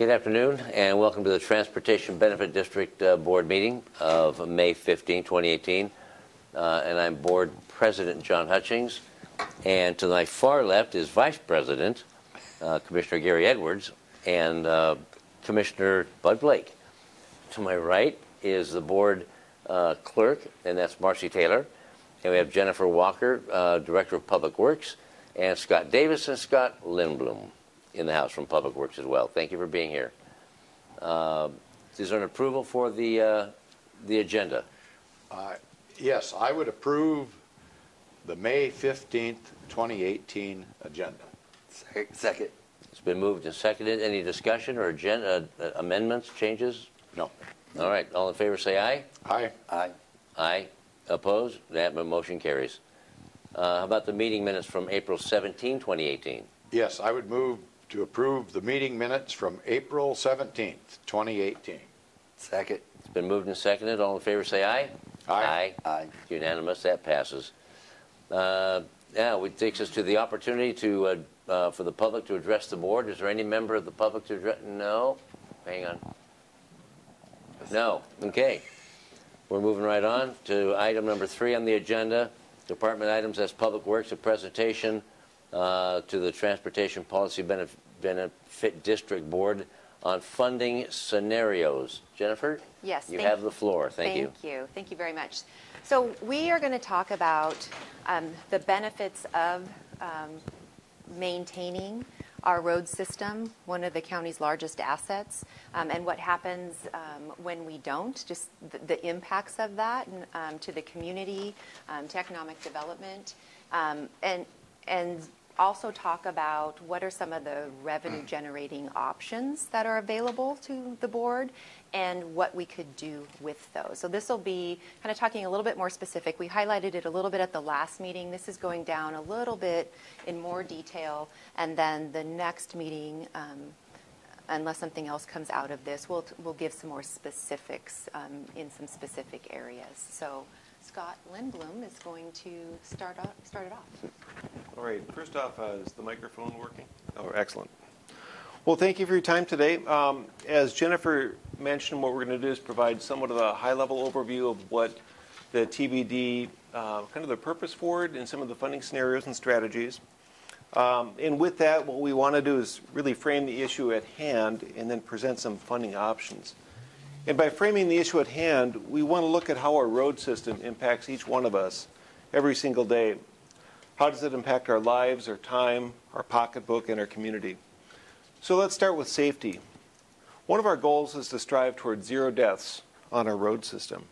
Good afternoon, and welcome to the Transportation Benefit District Board meeting of May 15, 2018. And I'm Board President John Hutchings, and to my far left is Vice President Commissioner Gary Edwards and Commissioner Bud Blake. To my right is the Board Clerk, and that's Marcy Taylor. And we have Jennifer Walker, Director of Public Works, and Scott Davis and Scott Lindblom in the house from Public Works as well. Thank you for being here. Is there an approval for the agenda? Yes, I would approve the May 15th, 2018 agenda. Second. It's been moved and seconded. Any discussion or agenda amendments, changes? No. All right. All in favor say aye. Aye. Aye. Aye. Opposed? That motion carries. How about the meeting minutes from April 17, 2018? Yes, I would move to approve the meeting minutes from April 17th, 2018. Second. It's been moved and seconded. All in favor say aye. Aye. Aye. It's unanimous. That passes. Now, it takes us to the opportunity to for the public to address the board. Is there any member of the public to address? No? Hang on. No. Okay. We're moving right on to item number 3 on the agenda. Department items as Public Works, a presentation to the Transportation Policy Benefit District Board on funding scenarios. Jennifer? Yes. You have the floor. Thank you. Thank you. Thank you very much. So we are going to talk about the benefits of maintaining our road system, one of the county's largest assets, and what happens when we don't, just the impacts of that to the community, to economic development, and also talk about what are some of the revenue generating options that are available to the board and what we could do with those. So this will be kind of talking a little bit more specific. We highlighted it a little bit at the last meeting. This is going down a little bit in more detail, and then the next meeting, unless something else comes out of this, we'll give some more specifics in some specific areas. So Scott Lindblom is going to start it off. All right. First off, is the microphone working? Oh, excellent. Well, thank you for your time today. As Jennifer mentioned, what we're going to do is provide somewhat of a high-level overview of what the TBD, kind of the purpose for it and some of the funding scenarios and strategies. And with that, what we want to do is really frame the issue at hand and then present some funding options. And by framing the issue at hand, we want to look at how our road system impacts each one of us every single day. How does it impact our lives, our time, our pocketbook, and our community? So let's start with safety. One of our goals is to strive toward 0 deaths on our road system.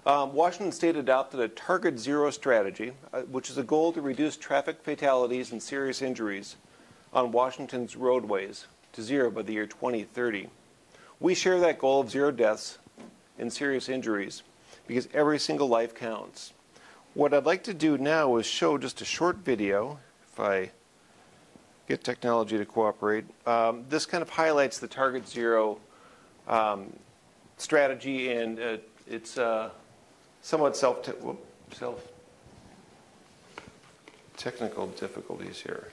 Washington State adopted a Target Zero strategy, which is a goal to reduce traffic fatalities and serious injuries on Washington's roadways to 0 by the year 2030. We share that goal of 0 deaths and serious injuries because every single life counts. What I'd like to do now is show just a short video, if I get technology to cooperate. This kind of highlights the Target Zero strategy, and it's somewhat technical difficulties here.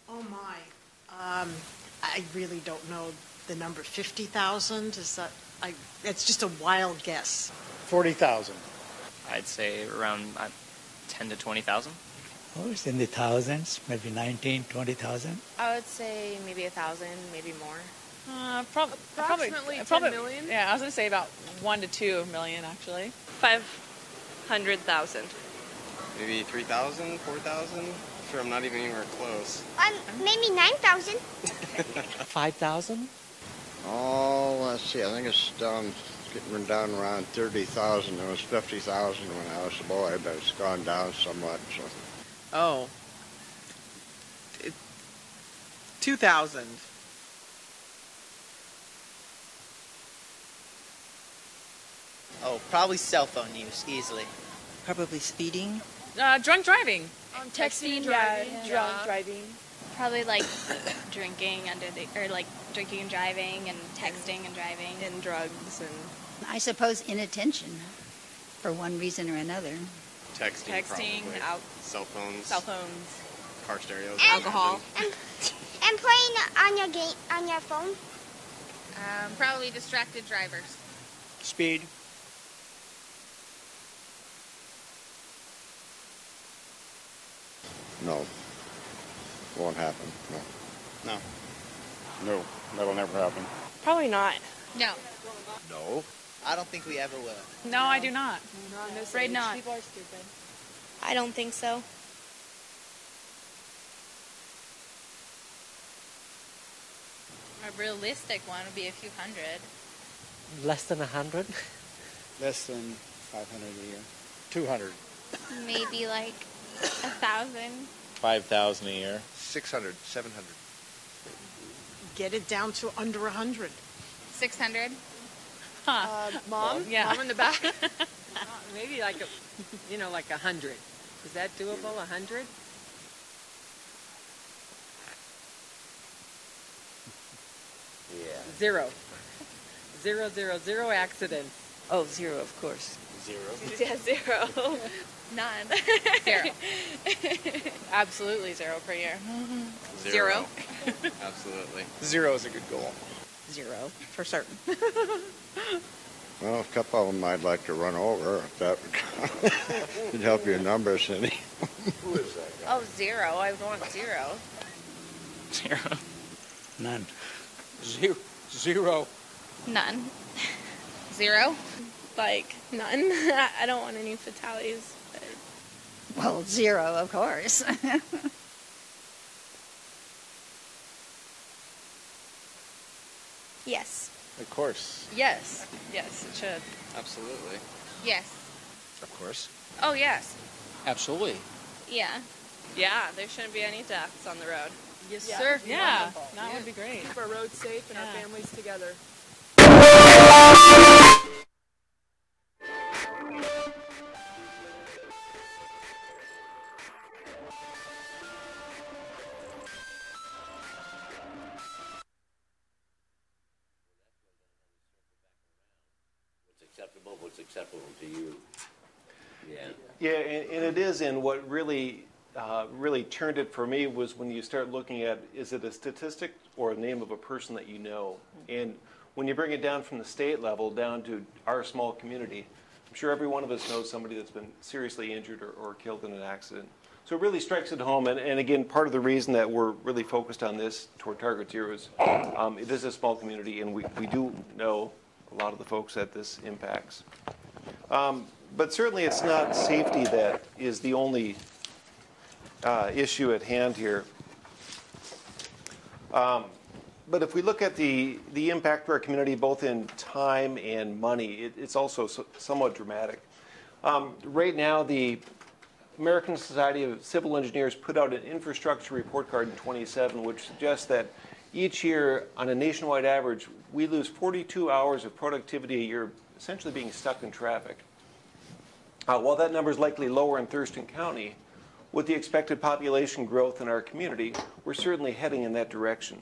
Oh my. I really don't know the number. 50,000? Is that? It's just a wild guess. 40,000. I'd say around 10 to 20,000. Oh, it's in the thousands, maybe 19, 20,000. I would say maybe 1,000, maybe more. Approximately 10 million. Yeah, I was going to say about 1 to 2 million, actually. 500,000. Maybe 3,000, 4,000. Sure, I'm not even anywhere close. Maybe 9,000. 5,000? Oh, let's see. I think it's getting down around 30,000. It was 50,000 when I was a boy, but it's gone down somewhat. So. Oh. 2,000. Oh, probably cell phone use, easily. Probably speeding. Drunk driving. Texting, drunk driving. driving. Probably like drinking drinking and driving and texting and driving. And drugs and... I suppose inattention for one reason or another. Texting, probably. Cell phones. Car stereos. Alcohol. And playing on your phone. Probably distracted drivers. Speed. No. Won't happen. No. No. That'll never happen. Probably not. No. No. I don't think we ever will. No, I do not. Afraid not. People are stupid. I don't think so. A realistic one would be a few hundred. Less than 100. Less than 500 a year. 200. Maybe like 1,000. 5,000 a year. 600, 700. Get it down to under 100. 600. Mom? Yeah. Mom in the back? Maybe like 100. Is that doable? 100? Yeah. Zero. Zero accidents. Oh, zero, of course. Zero. Yeah, zero. None. Zero. Absolutely zero per year. Zero. Absolutely. Zero is a good goal. Zero, for certain. Well, a couple of them I'd like to run over, if that would help your numbers any. Who is that guy? Oh, zero. I would want zero. Zero. None. Zero. None. Zero? Like, none. I don't want any fatalities. Well, zero, of course. Yes. Of course. Yes. Yes, it should. Absolutely. Yes. Of course. Oh, yes. Absolutely. Yeah. Yeah, there shouldn't be any deaths on the road. Yes, Yeah. sir. Yeah. Wonderful. That would be great. Keep our roads safe and our families together. What's acceptable to you? Yeah. Yeah, and it is, and what really turned it for me was when you start looking at, is it a statistic or a name of a person that you know? And when you bring it down from the state level down to our small community, I'm sure every one of us knows somebody that's been seriously injured or killed in an accident. So it really strikes it home, and again, part of the reason that we're really focused on this toward Target Zero is it is a small community, and we do know a lot of the folks that this impacts. But certainly it's not safety that is the only issue at hand here. But if we look at the impact to our community, both in time and money, it's also somewhat dramatic. Right now, the American Society of Civil Engineers put out an infrastructure report card in 2017, which suggests that each year, on a nationwide average, we lose 42 hours of productivity a year, essentially being stuck in traffic. While that number is likely lower in Thurston County, with the expected population growth in our community, we're certainly heading in that direction.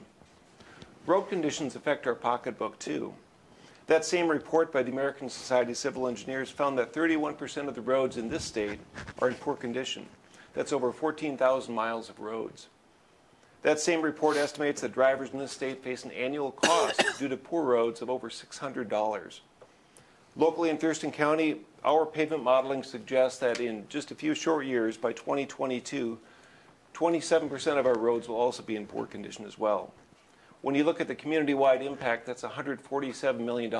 Road conditions affect our pocketbook too. That same report by the American Society of Civil Engineers found that 31% of the roads in this state are in poor condition. That's over 14,000 miles of roads. That same report estimates that drivers in this state face an annual cost due to poor roads of over $600. Locally in Thurston County, our pavement modeling suggests that in just a few short years, by 2022, 27% of our roads will also be in poor condition as well. When you look at the community-wide impact, that's $147 million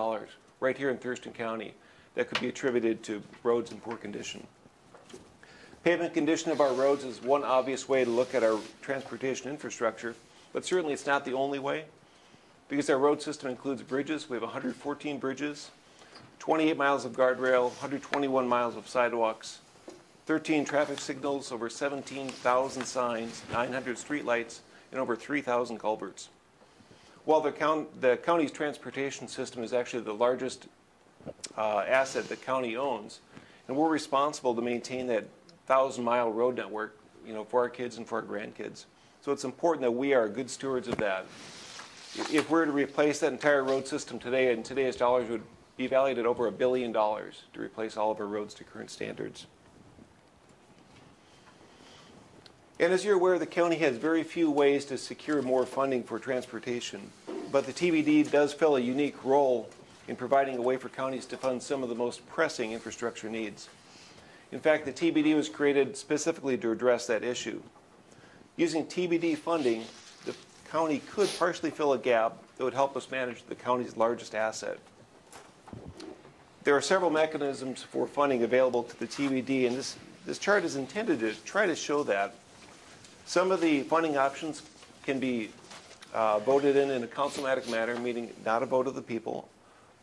right here in Thurston County that could be attributed to roads in poor condition. Pavement condition of our roads is one obvious way to look at our transportation infrastructure, but certainly it's not the only way, because our road system includes bridges. We have 114 bridges, 28 miles of guardrail, 121 miles of sidewalks, 13 traffic signals, over 17,000 signs, 900 streetlights, and over 3,000 culverts. While the county's transportation system is actually the largest asset the county owns, and we're responsible to maintain that 1,000-mile road network, for our kids and for our grandkids. So it's important that we are good stewards of that. If we're to replace that entire road system today, in today's dollars, would be valued at over $1 billion to replace all of our roads to current standards. And as you're aware, the county has very few ways to secure more funding for transportation, but the TBD does fill a unique role in providing a way for counties to fund some of the most pressing infrastructure needs. In fact, the TBD was created specifically to address that issue. Using TBD funding, the county could partially fill a gap that would help us manage the county's largest asset. There are several mechanisms for funding available to the TBD, and this chart is intended to try to show that. Some of the funding options can be voted in a councilmatic manner, meaning not a vote of the people,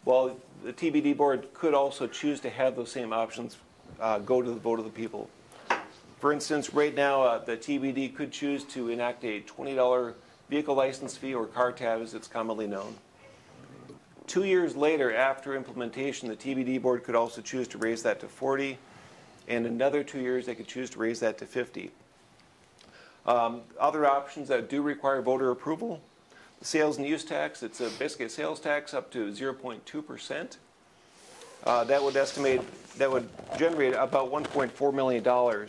while the TBD board could also choose to have those same options go to the vote of the people. For instance, right now, the TBD could choose to enact a $20 vehicle license fee, or car tab as it's commonly known. 2 years later, after implementation, the TBD board could also choose to raise that to $40, and another 2 years they could choose to raise that to $50. Other options that do require voter approval: the sales and use tax. It's basically a sales tax up to 0.2%. That would generate about $1.4 million.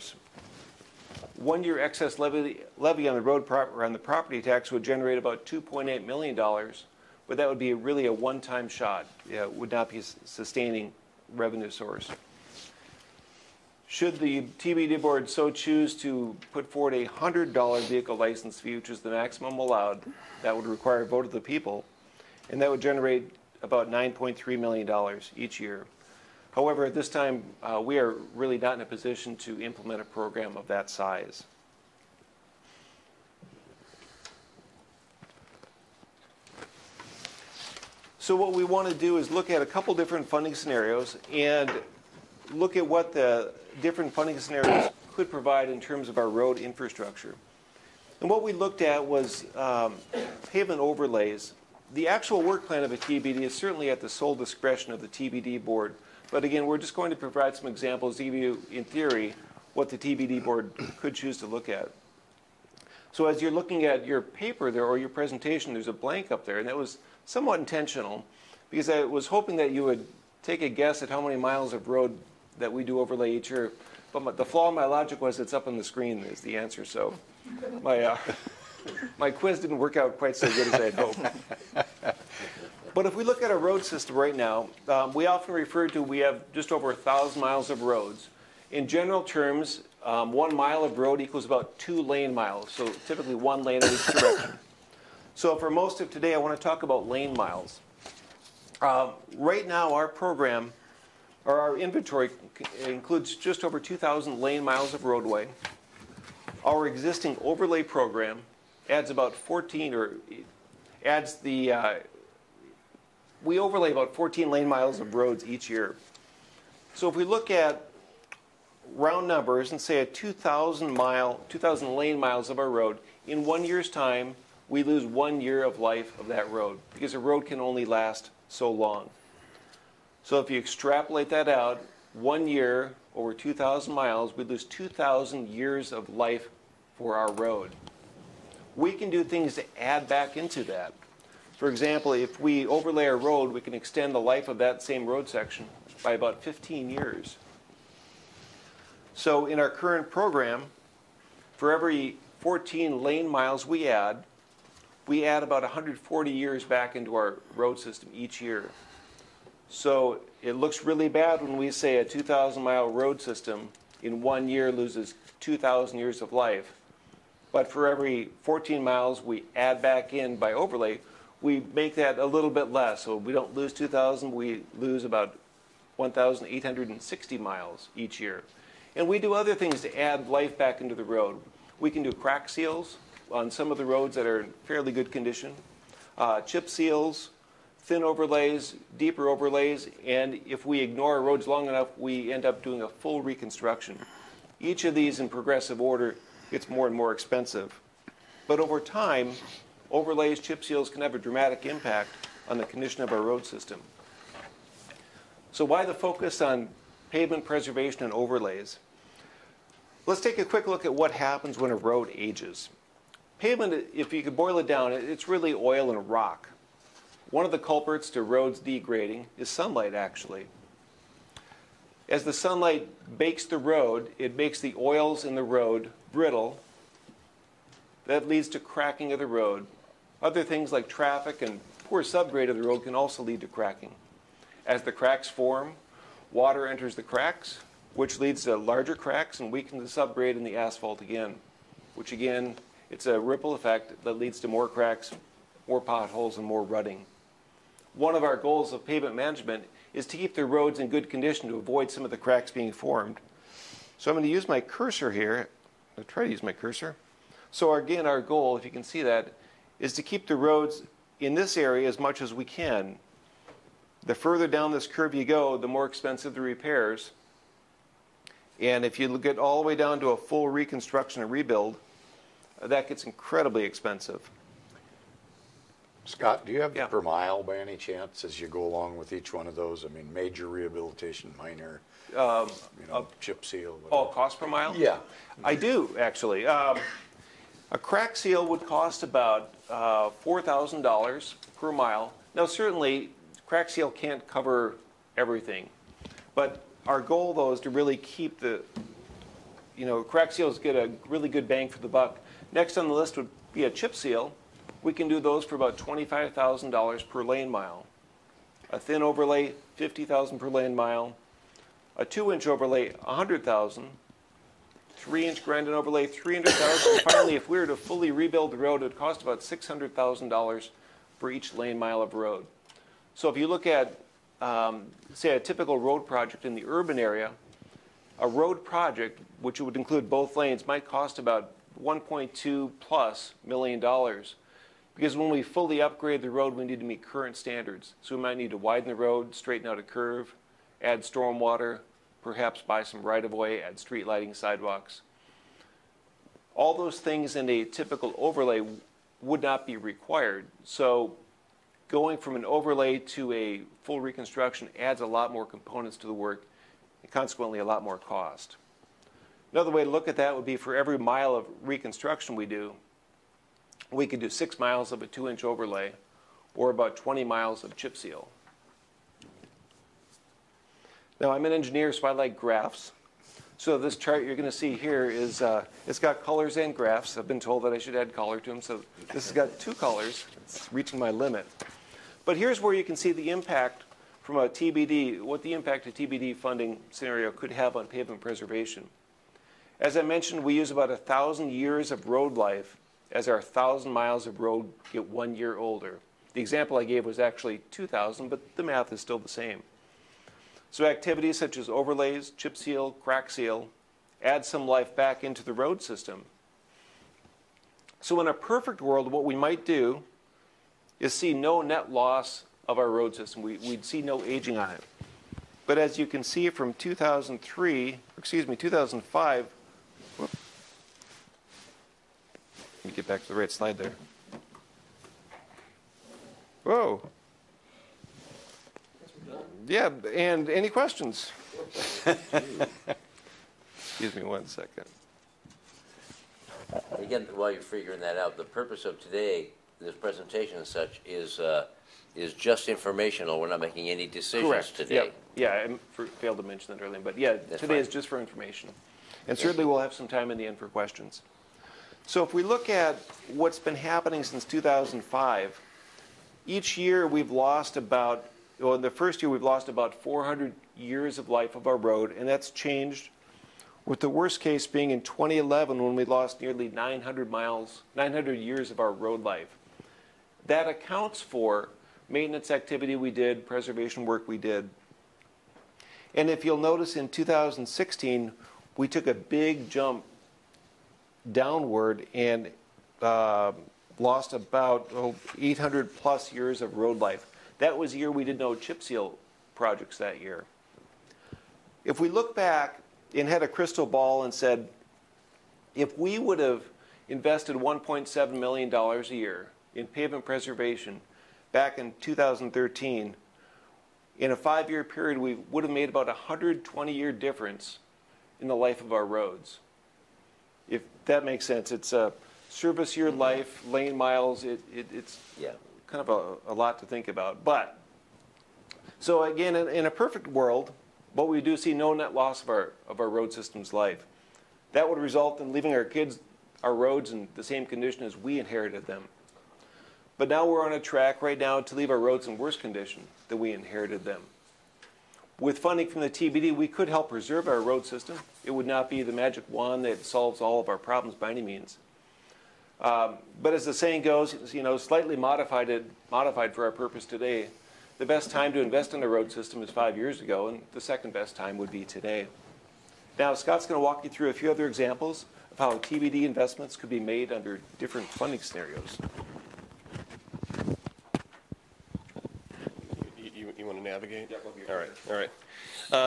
1 year excess levy on the road or on the property tax would generate about $2.8 million, but that would be really a one-time shot. It would not be a sustaining revenue source. Should the TBD board so choose to put forward a $100 vehicle license fee, which is the maximum allowed, that would require a vote of the people, and that would generate about $9.3 million each year. However, at this time, we are really not in a position to implement a program of that size. So what we want to do is look at a couple different funding scenarios and look at what the different funding scenarios could provide in terms of our road infrastructure. And what we looked at was pavement overlays. The actual work plan of a TBD is certainly at the sole discretion of the TBD board. But again, we're just going to provide some examples to give you, in theory, what the TBD board could choose to look at. So as you're looking at your paper there, or your presentation, there's a blank up there, and that was somewhat intentional, because I was hoping that you would take a guess at how many miles of road that we do overlay each year. But the flaw in my logic was it's up on the screen is the answer. So my quiz didn't work out quite so good as I had hoped. But if we look at our road system right now, we often refer to we have just over 1,000 miles of roads. In general terms, 1 mile of road equals about 2 lane miles, so typically 1 lane in each direction. So for most of today, I want to talk about lane miles. Right now, our program, or our inventory, includes just over 2,000 lane miles of roadway. Our existing overlay program adds about 14, or adds the, we overlay about 14 lane miles of roads each year. So if we look at round numbers and say a 2,000 lane miles of our road, in 1 year's time, we lose 1 year of life of that road, because a road can only last so long. So if you extrapolate that out, 1 year over 2,000 miles, we lose 2,000 years of life for our road. We can do things to add back into that. For example, if we overlay our road, we can extend the life of that same road section by about 15 years. So in our current program, for every 14 lane miles we add about 140 years back into our road system each year. So it looks really bad when we say a 2,000 mile road system in 1 year loses 2,000 years of life. But for every 14 miles we add back in by overlay, we make that a little bit less. So we don't lose 2,000, we lose about 1,860 miles each year. And we do other things to add life back into the road. We can do crack seals on some of the roads that are in fairly good condition, chip seals, thin overlays, deeper overlays, and if we ignore roads long enough, we end up doing a full reconstruction. Each of these in progressive order gets more and more expensive. But over time, overlays, chip seals can have a dramatic impact on the condition of our road system. So why the focus on pavement preservation and overlays? Let's take a quick look at what happens when a road ages. Pavement, if you could boil it down, it's really oil and rock. One of the culprits to roads degrading is sunlight, actually. As the sunlight bakes the road, it makes the oils in the road brittle. That leads to cracking of the road. Other things like traffic and poor subgrade of the road can also lead to cracking. As the cracks form, water enters the cracks, which leads to larger cracks and weakens the subgrade in the asphalt again, which again, it's a ripple effect that leads to more cracks, more potholes, and more rutting. One of our goals of pavement management is to keep the roads in good condition to avoid some of the cracks being formed. So I'm going to use my cursor here. I'll try to use my cursor. So again, our goal, if you can see that, is to keep the roads in this area as much as we can. The further down this curve you go, the more expensive the repairs. And if you get all the way down to a full reconstruction and rebuild, that gets incredibly expensive. Scott, do you have the per mile by any chance as you go along with each one of those? I mean, major rehabilitation, minor, chip seal. Whatever. Oh, cost per mile? Yeah. I do, actually. A crack seal would cost about $4,000 per mile. Now, certainly, crack seal can't cover everything. But our goal, though, is to really keep the, crack seals get a really good bang for the buck. Next on the list would be a chip seal. We can do those for about $25,000 per lane mile. A thin overlay, $50,000 per lane mile. A 2-inch overlay, $100,000. 3-inch grinding overlay, $300,000. And finally, if we were to fully rebuild the road, it would cost about $600,000 for each lane mile of road. So if you look at, say, a typical road project in the urban area, a road project, which would include both lanes, might cost about $1.2+ million. Because when we fully upgrade the road, we need to meet current standards. So we might need to widen the road, straighten out a curve, add stormwater, perhaps buy some right-of-way, add street lighting, sidewalks. All those things in a typical overlay would not be required. So going from an overlay to a full reconstruction adds a lot more components to the work and consequently a lot more cost. Another way to look at that would be for every mile of reconstruction we do, we could do 6 miles of a 2-inch overlay or about 20 miles of chip seal. Now, I'm an engineer, so I like graphs. So this chart you're going to see here is, it's got colors and graphs. I've been told that I should add color to them, so this has got 2 colors. It's reaching my limit. But here's where you can see the impact from a TBD, what the impact of TBD funding scenario could have on pavement preservation. As I mentioned, we use about 1,000 years of road life as our 1,000 miles of road get 1 year older. The example I gave was actually 2,000, but the math is still the same. So activities such as overlays, chip seal, crack seal, add some life back into the road system. So in a perfect world, what we might do is see no net loss of our road system. We'd see no aging on it. But as you can see from 2005, whoop, let me get back to the right slide there. Whoa. Yeah, and any questions? Excuse me 1 second. Again, while you're figuring that out, the purpose of today, this presentation and such, is just informational. We're not making any decisions Correct. today. Yep. Yeah, I failed to mention that earlier. But yeah, That's today fine. is just for information. And certainly we'll have some time in the end for questions. So if we look at what's been happening since 2005, each year we've lost about, well, in the first year we've lost about 400 years of life of our road, and that's changed, with the worst case being in 2011 when we lost nearly 900 years of our road life. That accounts for maintenance activity we did, preservation work we did. And if you'll notice in 2016, we took a big jump downward and lost about 800 plus years of road life. That was the year we did no chip seal projects that year. If we look back and had a crystal ball and said, if we would have invested $1.7 million a year in pavement preservation back in 2013, in a 5-year period, we would have made about a 120-year difference in the life of our roads. If that makes sense, it's service year life, lane miles, it's kind of a lot to think about. But, so again, in a perfect world, what we do see no net loss of our road system's life. That would result in leaving our roads in the same condition as we inherited them. But now we're on a track right now to leave our roads in worse condition than we inherited them. With funding from the TBD, we could help preserve our road system. It would not be the magic wand that solves all of our problems by any means. But as the saying goes, slightly modified for our purpose today. The best time to invest in a road system is 5 years ago, and the second best time would be today. Now, Scott's going to walk you through a few other examples of how TBD investments could be made under different funding scenarios. You want to navigate? Yep, all right.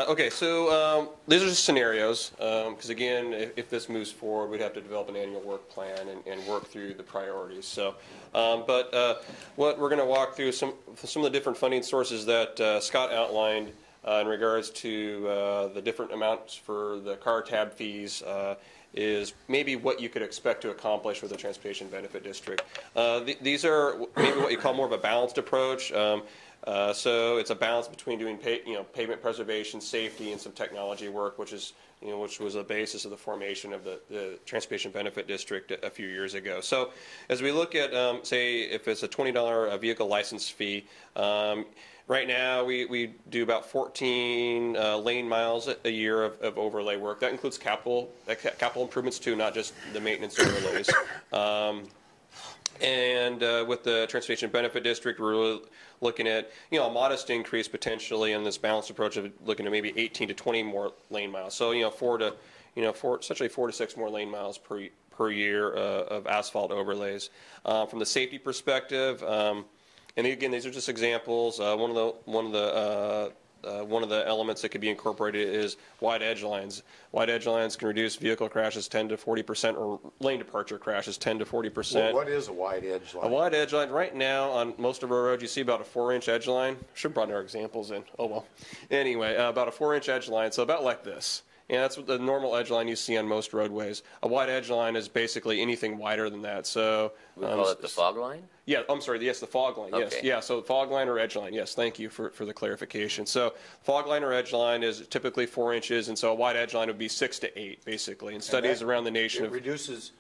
Okay, so these are just scenarios, because again, if this moves forward, we'd have to develop an annual work plan and work through the priorities. So, but what we're going to walk through some of the different funding sources that Scott outlined in regards to the different amounts for the car tab fees. Is maybe what you could expect to accomplish with the Transportation Benefit District. These are maybe what you call more of a balanced approach. So it's a balance between doing pavement preservation, safety, and some technology work, which was the basis of the formation of the Transportation Benefit District a few years ago. So as we look at, say, if it's a $20 vehicle license fee, right now we do about 14 lane miles a year of overlay work. That includes capital improvements too, not just the maintenance overlays. And with the Transportation Benefit District, we're really looking at a modest increase potentially in this balanced approach of looking at maybe 18 to 20 more lane miles. So essentially 4 to 6 more lane miles per year of asphalt overlays. From the safety perspective, and again, these are just examples. One of the elements that could be incorporated is wide edge lines. Wide edge lines can reduce vehicle crashes 10 to 40%, or lane departure crashes 10 to 40%. Well, what is a wide edge line? A wide edge line, right now on most of our roads, you see about a 4-inch edge line. Should have brought our examples in. Oh well. Anyway, about a 4-inch edge line, so about like this. And that's what the normal edge line you see on most roadways. A wide edge line is basically anything wider than that. So we call it the fog line? Yeah, I'm sorry. Yes, the fog line. Yes, okay. Yeah. So fog line or edge line. Yes, thank you for the clarification. So fog line or edge line is typically 4 inches, and so a wide edge line would be 6 to 8, basically. And studies around the nation reduces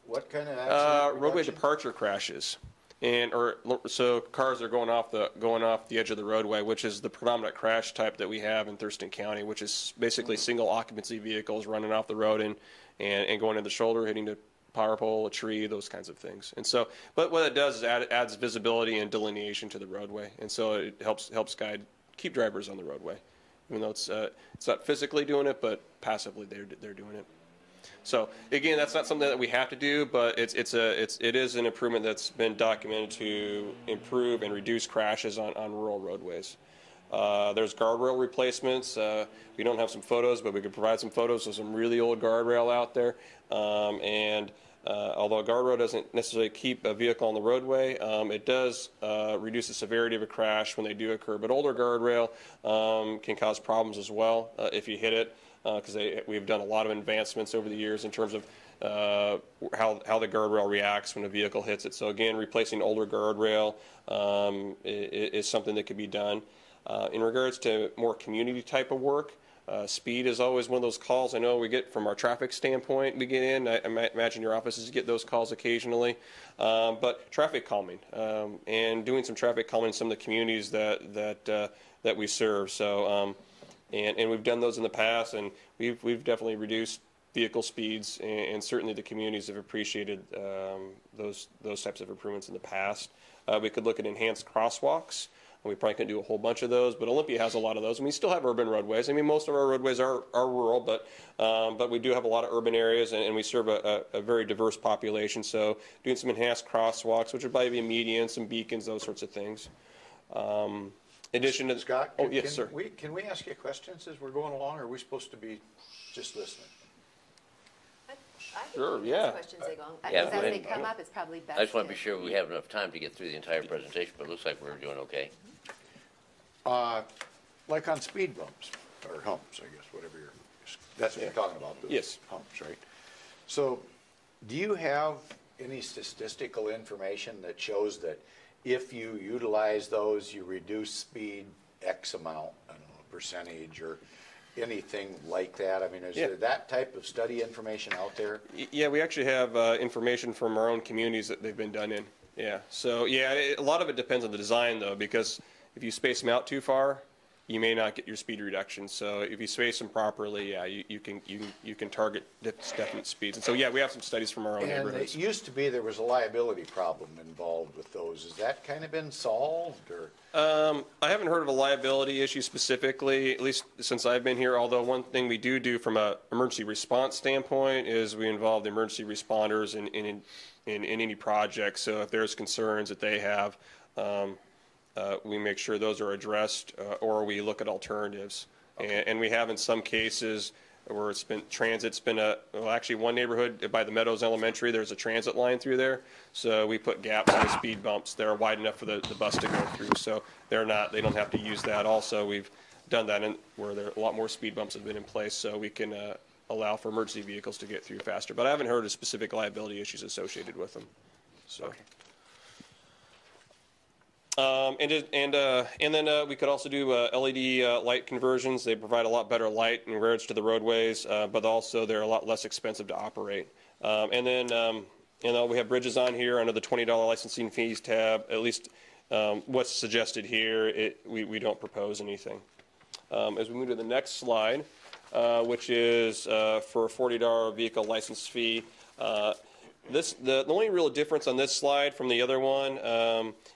what kind of accident roadway departure crashes. So cars are going off the edge of the roadway, which is the predominant crash type that we have in Thurston County, which is basically single occupancy vehicles running off the road and going in the shoulder, hitting the power pole, a tree, those kinds of things. And so, but what it does is adds visibility and delineation to the roadway, and so it helps keep drivers on the roadway, even though it's not physically doing it, but passively they're doing it. So again, that's not something that we have to do, but it is an improvement that's been documented to improve and reduce crashes on rural roadways. There's guardrail replacements. We don't have some photos, but we could provide some photos of some really old guardrail out there. Although a guardrail doesn't necessarily keep a vehicle on the roadway, it does reduce the severity of a crash when they do occur. But older guardrail can cause problems as well if you hit it. Because we've done a lot of advancements over the years in terms of how the guardrail reacts when a vehicle hits it. So again, replacing older guardrail is something that could be done. In regards to more community type of work, speed is always one of those calls I know we get from our traffic standpoint. We get in. I imagine your offices get those calls occasionally. But traffic calming and doing some traffic calming in some of the communities that we serve. So. And we've done those in the past, and we've definitely reduced vehicle speeds, and certainly the communities have appreciated those types of improvements in the past. We could look at enhanced crosswalks. We probably can do a whole bunch of those, but Olympia has a lot of those. And we still have urban roadways. I mean, most of our roadways are rural, but we do have a lot of urban areas, and we serve a very diverse population. So doing some enhanced crosswalks, which would probably be a median, some beacons, those sorts of things. In addition to Scott, yes, sir. Can we ask you questions as we're going along, or are we supposed to be just listening? Sure, yeah. Questions they go on. Yeah, as they come up, it's probably best. I just want to be sure we have enough time to get through the entire presentation, but it looks like we're doing okay. Like on speed bumps, or humps, I guess, whatever that's what you're talking about, those yes. humps, right? So do you have any statistical information that shows that if you utilize those, you reduce speed X amount, I don't know, percentage or anything like that? I mean, is there that type of study information out there? Yeah, we actually have information from our own communities that they've been done in. Yeah, so yeah, a lot of it depends on the design though, because if you space them out too far, you may not get your speed reduction. So if you space them properly, yeah, you can target definite speeds. And so yeah, we have some studies from our own neighborhoods. It used to be there was a liability problem involved with those. Has that kind of been solved, or? I haven't heard of a liability issue specifically, at least since I've been here. Although one thing we do from an emergency response standpoint is we involve the emergency responders in any project. So if there's concerns that they have, we make sure those are addressed, or we look at alternatives. Okay. And we have in some cases where it's been transit's been well, actually one neighborhood by the Meadows Elementary, there's a transit line through there. So we put gaps in the speed bumps that are wide enough for the bus to go through. So they don't have to use that. Also, we've done that where there a lot more speed bumps have been in place, so we can allow for emergency vehicles to get through faster. But I haven't heard of specific liability issues associated with them. So. Okay. And then we could also do LED light conversions. They provide a lot better light in regards to the roadways, but also they're a lot less expensive to operate. And then we have bridges on here under the $20 licensing fees tab. At least what's suggested here, we don't propose anything. As we move to the next slide, which is for a $40 vehicle license fee. The only real difference on this slide from the other one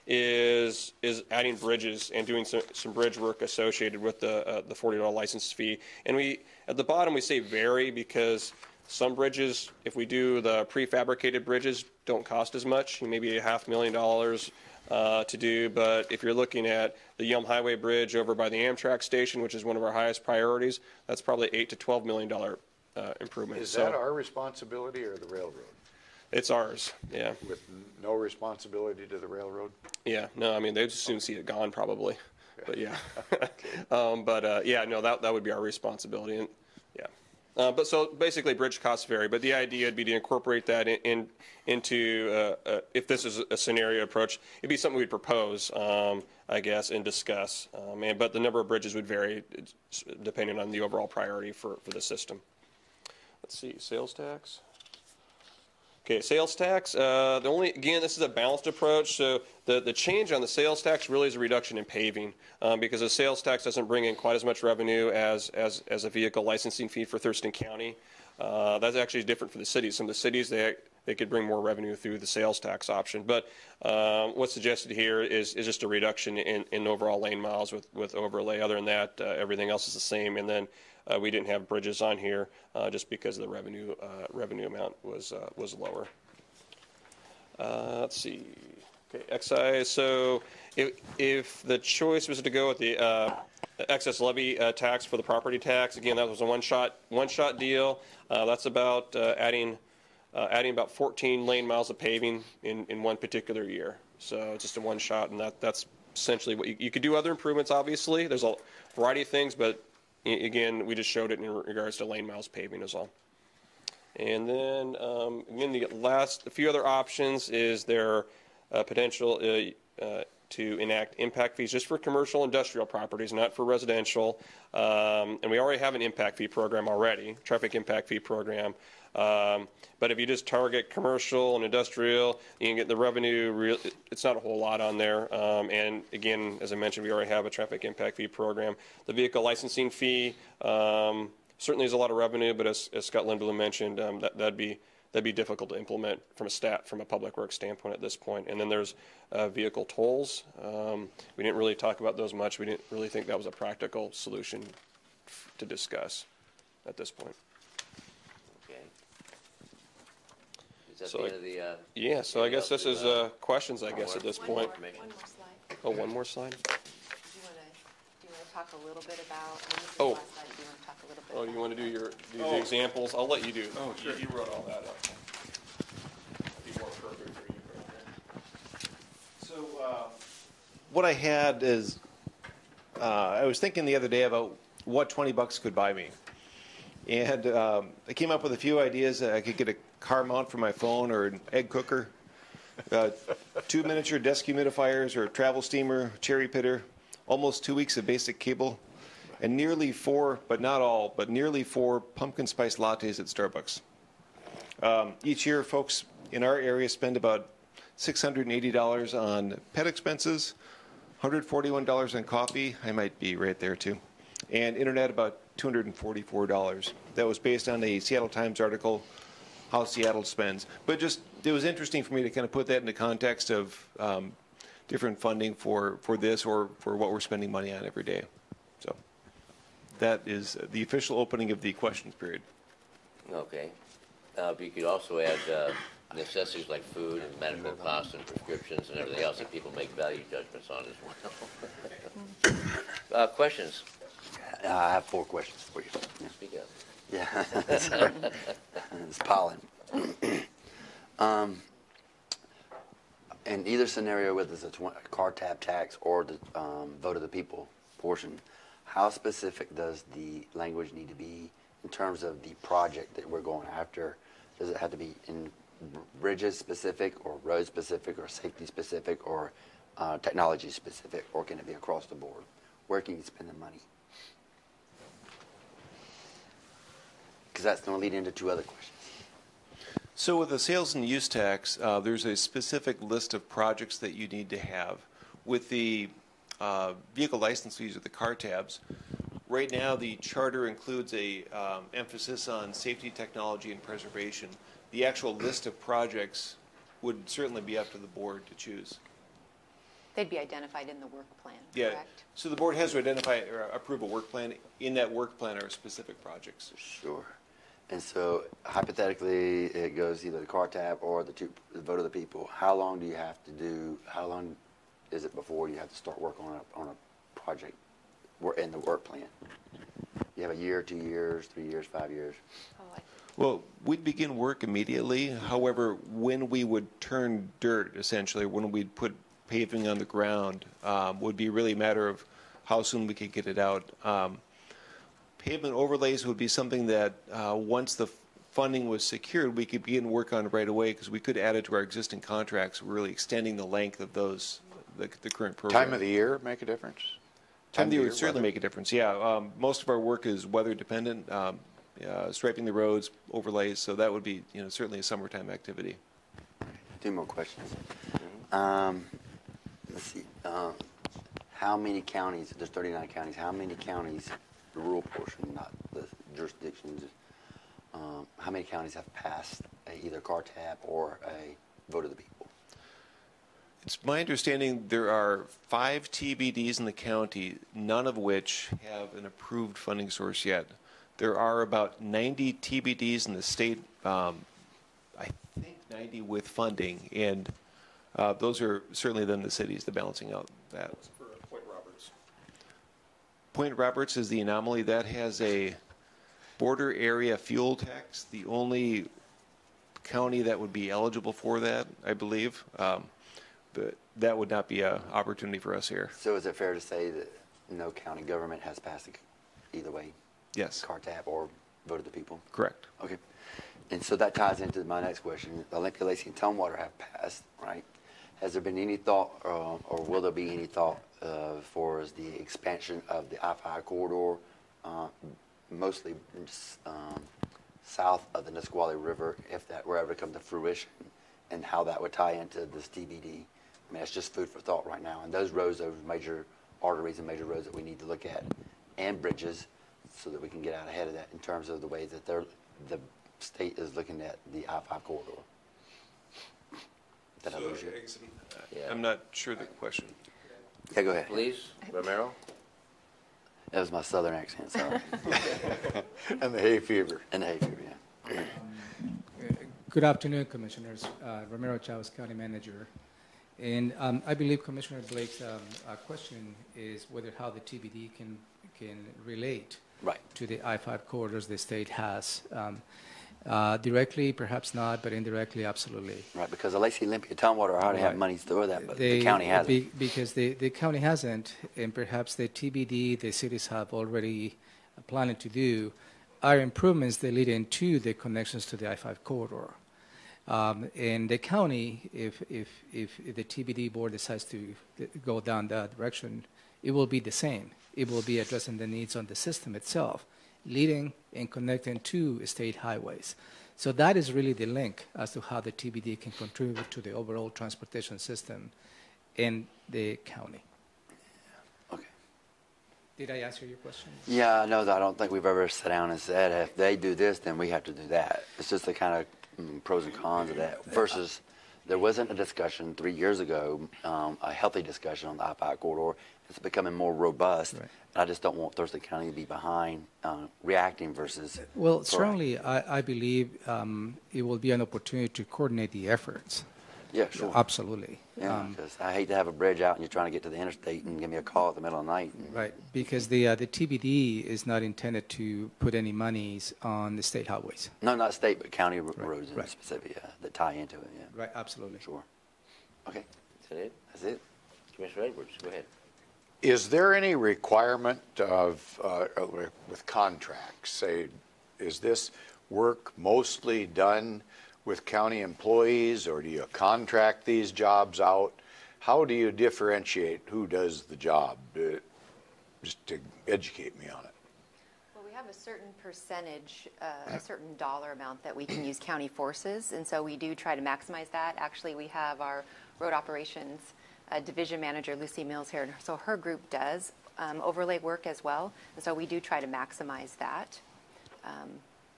is adding bridges and doing some bridge work associated with the $40 license fee. And at the bottom we say vary because some bridges, if we do the prefabricated bridges, don't cost as much, maybe $500,000 to do. But if you're looking at the Yelm Highway Bridge over by the Amtrak station, which is one of our highest priorities, that's probably $8 to $12 million improvement. Is that our responsibility or the railroad? It's ours, yeah. With no responsibility to the railroad? Yeah, no, I mean, they'd just soon see it gone probably, but yeah. Yeah, no, that would be our responsibility, and yeah. But so basically bridge costs vary, but the idea would be to incorporate that into, if this is a scenario approach, it'd be something we'd propose, I guess, and discuss. But the number of bridges would vary depending on the overall priority for the system. Let's see, sales tax. Okay, sales tax, again, this is a balanced approach, so the change on the sales tax really is a reduction in paving because the sales tax doesn't bring in quite as much revenue as a vehicle licensing fee for Thurston County. That's actually different for the cities. Some of the cities, they could bring more revenue through the sales tax option, but what's suggested here is just a reduction in overall lane miles with overlay. Other than that, everything else is the same, and then we didn't have bridges on here just because the revenue amount was lower. Let's see. Okay, excise. So if the choice was to go with the excess levy tax for the property tax, again, that was a one-shot deal. That's about adding about 14 lane miles of paving in one particular year. So it's just a one shot, and that's essentially what you could do. Other improvements, obviously. There's a variety of things, but again, we just showed it in regards to lane miles paving as well. And then, again, a few other options is there potential to enact impact fees just for commercial industrial properties, not for residential. And we already have an impact fee program already, traffic impact fee program. But if you just target commercial and industrial, you can get the revenue. It's not a whole lot on there. And again, as I mentioned, we already have a traffic impact fee program. The vehicle licensing fee certainly is a lot of revenue, but as Scott Lindblom mentioned, that'd be difficult to implement from a public works standpoint at this point. And then there's vehicle tolls. We didn't really talk about those much. We didn't really think that was a practical solution to discuss at this point. Is that the end of the, yeah, so I guess this is questions, I guess, at this point. One more slide. Oh, one more slide? Do you want to talk a little bit about, oh. Last slide, do you want to talk a little bit do you want to do the examples? I'll let you do. Oh, sure. You wrote all that up. That'd be more perfect for you. So what I had is, I was thinking the other day about what $20 could buy me. And I came up with a few ideas. I could get a car mount for my phone or an egg cooker, 2 miniature desk humidifiers or a travel steamer, cherry pitter, almost 2 weeks of basic cable, and nearly 4, but not all, but nearly 4 pumpkin spice lattes at Starbucks. Each year, folks in our area spend about $680 on pet expenses, $141 on coffee, I might be right there too, and internet about $244. That was based on a Seattle Times article, How Seattle Spends. But just, it was interesting for me to kind of put that into context of different funding for this or for what we're spending money on every day. So that is the official opening of the questions period. Okay. But you could also add necessities like food and medical costs and prescriptions and everything else that people make value judgments on as well. Questions? I have 4 questions for you. Speak up. Yeah, it's pollen. In either scenario, whether it's a car tab tax or the vote of the people portion, how specific does the language need to be in terms of the project that we're going after? Does it have to be in bridges specific or road specific or safety specific or technology specific, or can it be across the board? Where can you spend the money? Because that's going to lead into 2 other questions. So with the sales and use tax, there's a specific list of projects that you need to have. With the vehicle license fees or the car tabs, right now the charter includes a emphasis on safety, technology, and preservation. The actual list of projects would certainly be up to the board to choose. They'd be identified in the work plan, Yeah. correct? So the board has to identify or approve a work plan. In that work plan are specific projects. Sure. And so hypothetically, it goes either the car tab or the vote of the people. How long do you have to do? How long is it before you have to start work on a project? We're in the work plan. You have a year, 2 years, 3 years, 5 years. Well, we'd begin work immediately. However, when we would turn dirt, essentially, when we'd put paving on the ground, would be really a matter of how soon we could get it out. Pavement overlays would be something that once the funding was secured, we could begin work on right away because we could add it to our existing contracts, really extending the length of those, the current program. Time of the year make a difference? Time of the year would certainly make a difference, yeah. Most of our work is weather dependent, striping the roads, overlays, so that would be certainly a summertime activity. 2 more questions. Let's see. How many counties, there's 39 counties, how many counties, the rural portion, not the jurisdictions, how many counties have passed either car tab or a vote of the people? It's my understanding there are 5 TBDs in the county, none of which have an approved funding source yet. There are about 90 TBDs in the state, I think 90 with funding, and those are certainly then the cities, the balancing out that. For Point Roberts. Point Roberts is the anomaly. That has a border area fuel tax, the only county that would be eligible for that, I believe. But that would not be an opportunity for us here. So is it fair to say that no county government has passed it either way? Yes. Car tab or vote of the people? Correct. Okay. And so that ties into my next question. Olympia, Lacey, and Tumwater have passed, right? Has there been any thought, or will there be any thought for the expansion of the I-5 corridor, mostly south of the Nisqually River, if that were ever to come to fruition, and how that would tie into this TBD? I mean, it's just food for thought right now. And those roads, those major arteries and major roads that we need to look at, and bridges, so that we can get out ahead of that in terms of the way that the state is looking at the I-5 corridor. Did I lose you? I'm not sure the question. Yeah, go ahead. Please, Romero. That was my southern accent, sorry. And the hay fever. And the hay fever, yeah. Good afternoon, Commissioners. Romero Chavez, County Manager. And I believe Commissioner Blake's question is whether how the TBD can relate to the I-5 corridors the state has. Directly, perhaps not, but indirectly, absolutely. Right, because the Lacey, Olympia, Tumwater already have monies for that, but the county hasn't. Because the county hasn't, and perhaps the TBD the cities have already planned to do are improvements that lead into the connections to the I-5 corridor. In the county, if the TBD board decides to go down that direction, it will be the same. It will be addressing the needs on the system itself, leading and connecting to state highways. So that is really the link as to how the TBD can contribute to the overall transportation system in the county. Okay. Did I answer your question? Yeah, no, I don't think we've ever sat down and said, if they do this, then we have to do that. It's just the kind of pros and cons of that. Versus, there wasn't a discussion 3 years ago, a healthy discussion on the I-5 corridor. It's becoming more robust. Right. I just don't want Thurston County to be behind reacting versus. Well, certainly, I believe it will be an opportunity to coordinate the efforts. Yeah, sure. Absolutely. Yeah, because I hate to have a bridge out and you're trying to get to the interstate and give me a call at the middle of the night. Right, because the TBD is not intended to put any monies on the state highways. No, not state, but county roads in specific, that tie into it. Yeah. Right, absolutely. Sure. Okay. Is that it? That's it. Commissioner Edwards, go ahead. Is there any requirement of with contracts? Say, is this work mostly done with county employees, or do you contract these jobs out? How do you differentiate who does the job? Just to educate me on it. Well, we have a certain percentage, a certain dollar amount that we can use county forces, and so we do try to maximize that. Actually, we have our road operations division manager, Lucy Mills, here, so her group does overlay work as well, and so we do try to maximize that.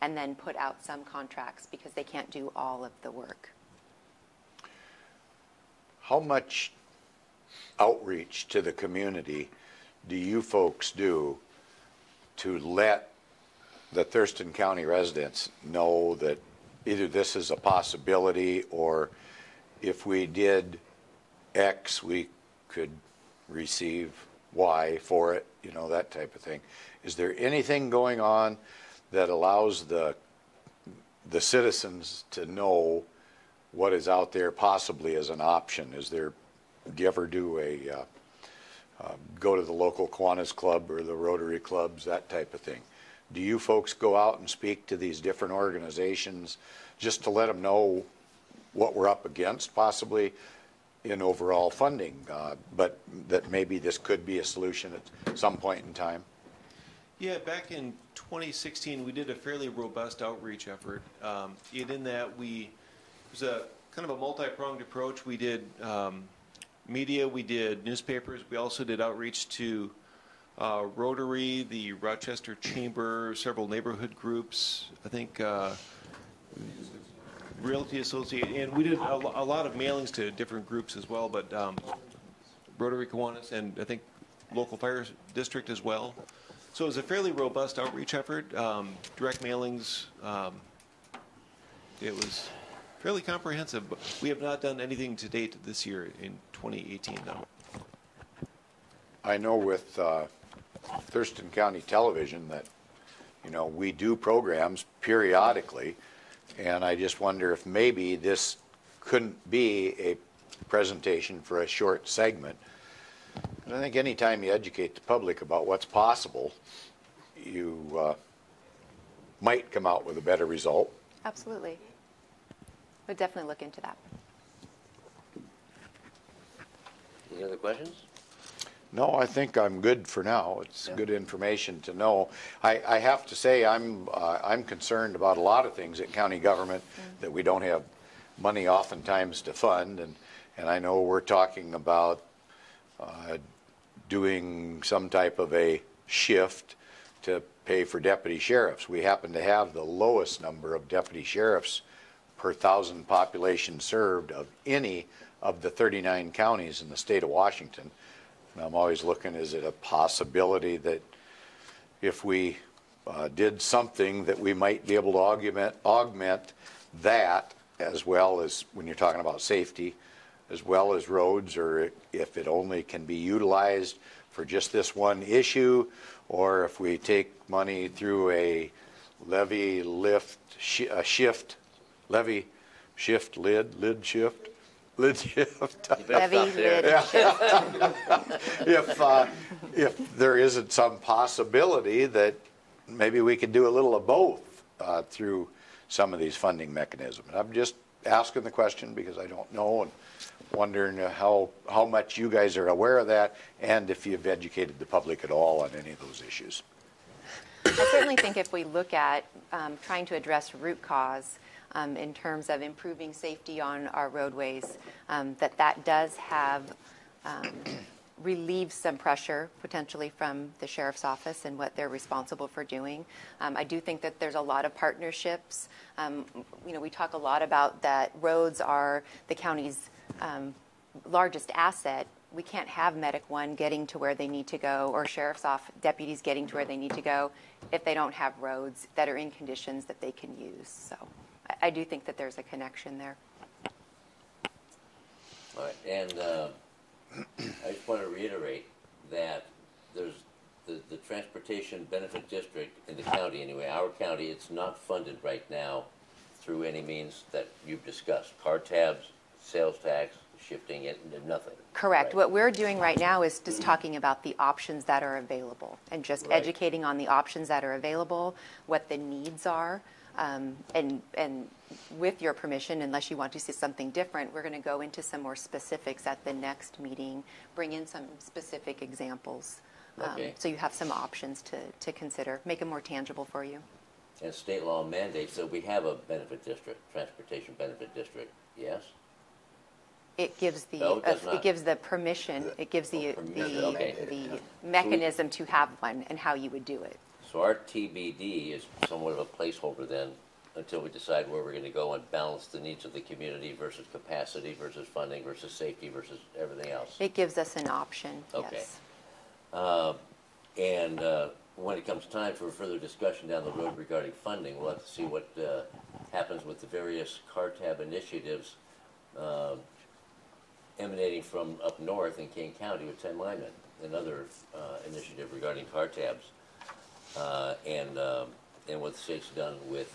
And then put out some contracts because they can't do all of the work. How much outreach to the community do you folks do to let the Thurston County residents know that either this is a possibility, or if we did X, we could receive Y for it, you know, that type of thing? Is there anything going on that allows the citizens to know what is out there possibly as an option? Is there, do you ever do a go to the local Kiwanis Club or the Rotary Clubs, that type of thing? Do you folks go out and speak to these different organizations just to let them know what we're up against possibly in overall funding, but that maybe this could be a solution at some point in time? Yeah, back in 2016, we did a fairly robust outreach effort. In that it was a kind of a multi-pronged approach. We did media, we did newspapers, we also did outreach to Rotary, the Rochester Chamber, several neighborhood groups, I think Realty Association, and we did a lot of mailings to different groups as well, but Rotary Kiwanis and I think local fire district as well. So it was a fairly robust outreach effort, direct mailings. It was fairly comprehensive, but we have not done anything to date this year in 2018, though. I know with Thurston County Television that, you know, we do programs periodically, and I just wonder if maybe this couldn't be a presentation for a short segment. And I think anytime you educate the public about what's possible, you might come out with a better result. Absolutely. We'll definitely look into that. Any other questions? No, I think I'm good for now. It's good information to know. I have to say I'm concerned about a lot of things at county government that we don't have money oftentimes to fund, and I know we're talking about doing some type of a shift to pay for deputy sheriffs. We happen to have the lowest number of deputy sheriffs per 1,000 population served of any of the 39 counties in the state of Washington. And I'm always looking, is it a possibility that if we did something that we might be able to augment that, as well as when you're talking about safety, as well as roads, or if it only can be utilized for just this one issue, or if we take money through a levy lift, shift, levy shift, lid shift. Lid shift. Levy lid shift. If there isn't some possibility that maybe we could do a little of both through some of these funding mechanisms. I'm just asking the question because I don't know, and wondering how much you guys are aware of that, and if you've educated the public at all on any of those issues. I certainly think if we look at trying to address root cause in terms of improving safety on our roadways, that does have relieved some pressure potentially from the sheriff's office and what they're responsible for doing. I do think that there's a lot of partnerships. We talk a lot about that roads are the county's largest asset. We can't have Medic 1 getting to where they need to go or sheriff's office deputies getting to where they need to go if they don't have roads that are in conditions that they can use. So I do think that there's a connection there. All right, and I just want to reiterate that there's the Transportation Benefit District in the county anyway, our county, it's not funded right now through any means that you've discussed. Car tabs, sales tax, shifting it, nothing. Correct. Right. What we're doing right now is just talking about the options that are available and just educating on the options that are available, what the needs are, and with your permission, unless you want to see something different, we're going to go into some more specifics at the next meeting, bring in some specific examples, so you have some options to consider, make it more tangible for you. And state law mandates that we have a benefit district, transportation benefit district, yes? It gives the it gives the permission. It gives the mechanism to have one and how you would do it. So our TBD is somewhat of a placeholder then, until we decide where we're going to go and balance the needs of the community versus capacity versus funding versus safety versus everything else. It gives us an option. Okay. Yes. When it comes time for further discussion down the road regarding funding, we'll have to see what happens with the various car tab initiatives emanating from up north in King County with 10 Lyman, another initiative regarding car tabs, and what the state's done with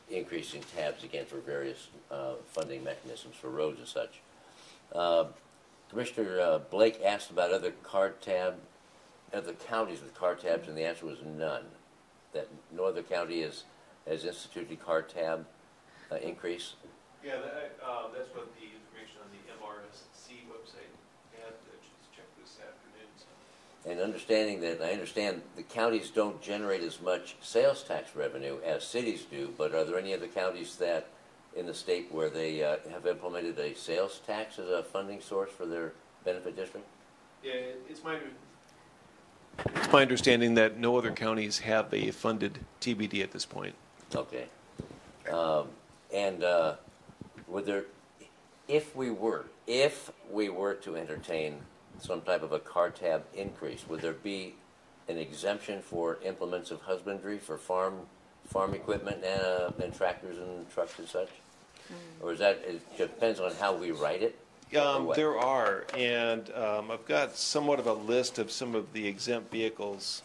increasing tabs again for various funding mechanisms for roads and such. Commissioner Blake asked about other counties with car tabs, and the answer was none. That no other county has instituted car tab increase. Yeah, that's what the information on the MRSC website had that just checked this afternoon. So. And I understand the counties don't generate as much sales tax revenue as cities do, but are there any other counties that in the state where they have implemented a sales tax as a funding source for their benefit district? Yeah, it's my understanding that no other counties have a funded TBD at this point. Okay. Would there, if we were to entertain some type of a car tab increase, would there be an exemption for implements of husbandry for farm equipment and tractors and trucks and such? Or is that, it depends on how we write it? There are, and I've got somewhat of a list of some of the exempt vehicles.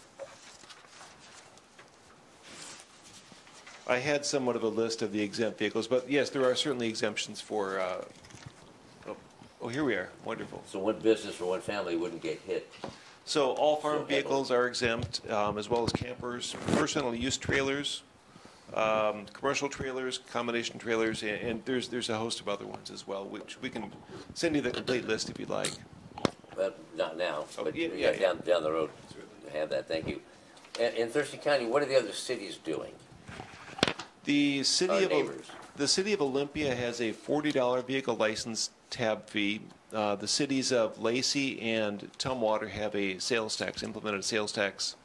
I had somewhat of a list of the exempt vehicles, but yes, there are certainly exemptions for, oh, here we are, wonderful. So one business or one family wouldn't get hit? So all farm vehicles are exempt, as well as campers, personal use trailers, commercial trailers, combination trailers, and there's a host of other ones as well, which we can send you the complete list if you'd like. But not now, but yeah. Down the road, have that, thank you. In Thurston County, what are the other cities doing? The city of Olympia has a $40 vehicle license tab fee. The cities of Lacey and Tumwater have a sales tax, implemented a sales tax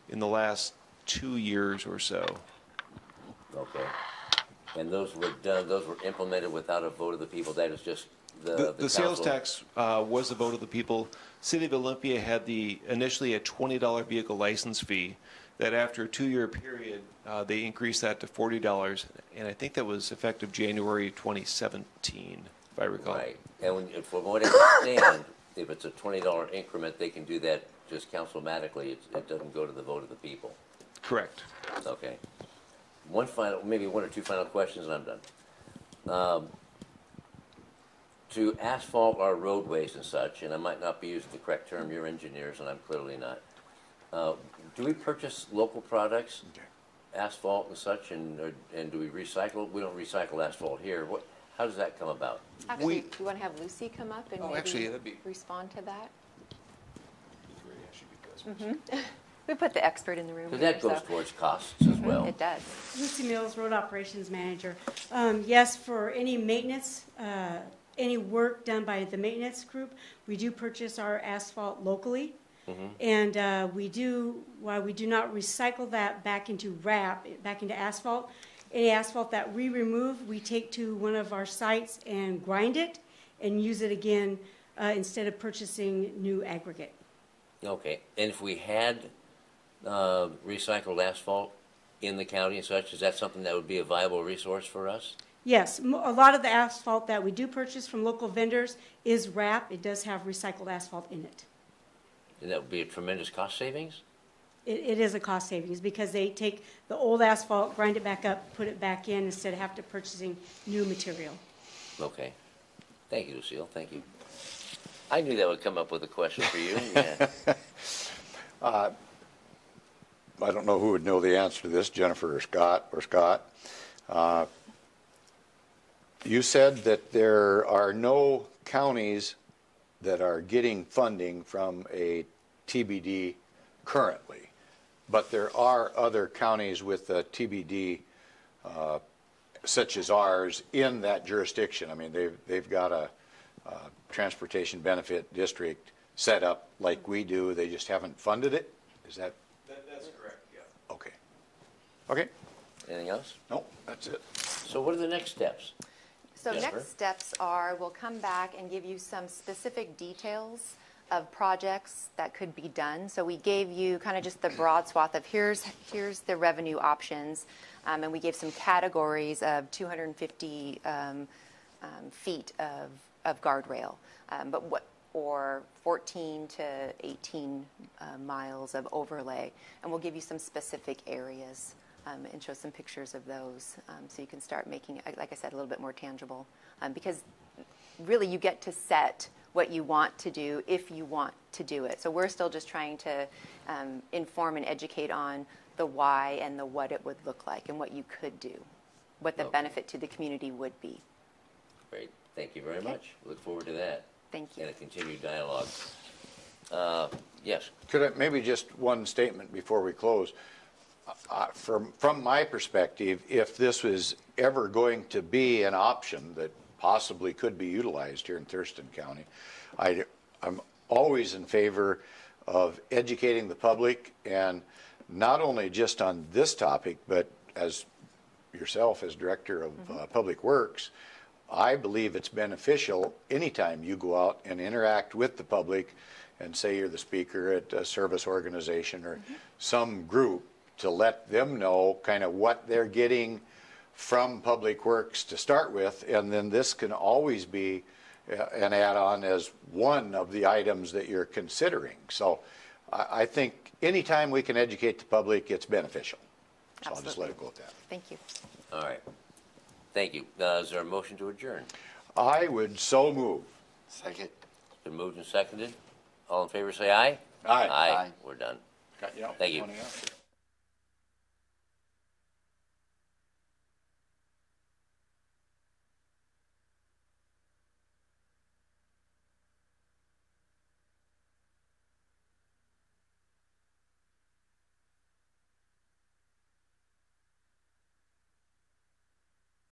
in the last 2 years or so. Okay. And those were implemented without a vote of the people. That is just the sales tax was the vote of the people. City of Olympia had initially a $20 vehicle license fee. That after a 2-year period, they increased that to $40, and I think that was effective January 2017, if I recall. Right. And from what I understand, if it's a $20 increment, they can do that just councilmatically. It doesn't go to the vote of the people. Correct. Okay. Maybe one or two final questions, and I'm done. To asphalt our roadways and such, and I might not be using the correct term, you're engineers, and I'm clearly not. Do we purchase local products, asphalt and such, and do we recycle? We don't recycle asphalt here. How does that come about? Actually, do you want to have Lucy come up and maybe respond to that? We put the expert in the room. Because that goes towards costs as well. It does. Lucy Mills, Road Operations Manager. Yes, for any maintenance, any work done by the maintenance group, we do purchase our asphalt locally. And while we do not recycle that back into back into asphalt, any asphalt that we remove, we take to one of our sites and grind it and use it again instead of purchasing new aggregate. Okay. And if we had recycled asphalt in the county and such, is that something that would be a viable resource for us? Yes. A lot of the asphalt that we do purchase from local vendors is RAP. It does have recycled asphalt in it. And that would be a tremendous cost savings? It is a cost savings because they take the old asphalt, grind it back up, put it back in instead of having to purchasing new material. Okay. Thank you, Lucille. Thank you. I knew that would come up with a question for you. Yeah. I don't know who would know the answer to this, Jennifer or Scott. You said that there are no counties that are getting funding from a TBD currently, but there are other counties with a TBD such as ours in that jurisdiction. I mean, they've got a transportation benefit district set up like we do. They just haven't funded it. Is that? That's correct. Yeah. Okay. Okay. Anything else? No, that's it. So what are the next steps? So next steps are we'll come back and give you some specific details of projects that could be done. So we gave you kind of just the broad swath of here's the revenue options, and we gave some categories of 250 feet of guardrail, or 14 to 18 miles of overlay, and we'll give you some specific areas. And show some pictures of those so you can start making it, like I said, a little bit more tangible. Because really you get to set what you want to do if you want to do it. So we're still just trying to inform and educate on the why and the what it would look like and what you could do, what the benefit to the community would be. Great. Thank you very much. Look forward to that. Thank you. And a continued dialogue. Yes. Could I maybe just one statement before we close? From my perspective, if this was ever going to be an option that possibly could be utilized here in Thurston County, I'm always in favor of educating the public, and not only just on this topic, but as yourself as Director of Public Works, I believe it's beneficial anytime you go out and interact with the public and say you're the speaker at a service organization or some group, to let them know kind of what they're getting from Public Works to start with, and then this can always be an add-on as one of the items that you're considering. So I think anytime we can educate the public, it's beneficial. So I'll just let it go at that. Thank you. All right. Thank you. Is there a motion to adjourn? I would so move. Second. It's been moved and seconded. All in favor say aye. Aye. Aye. We're done. Got you out. Thank you. Morning after.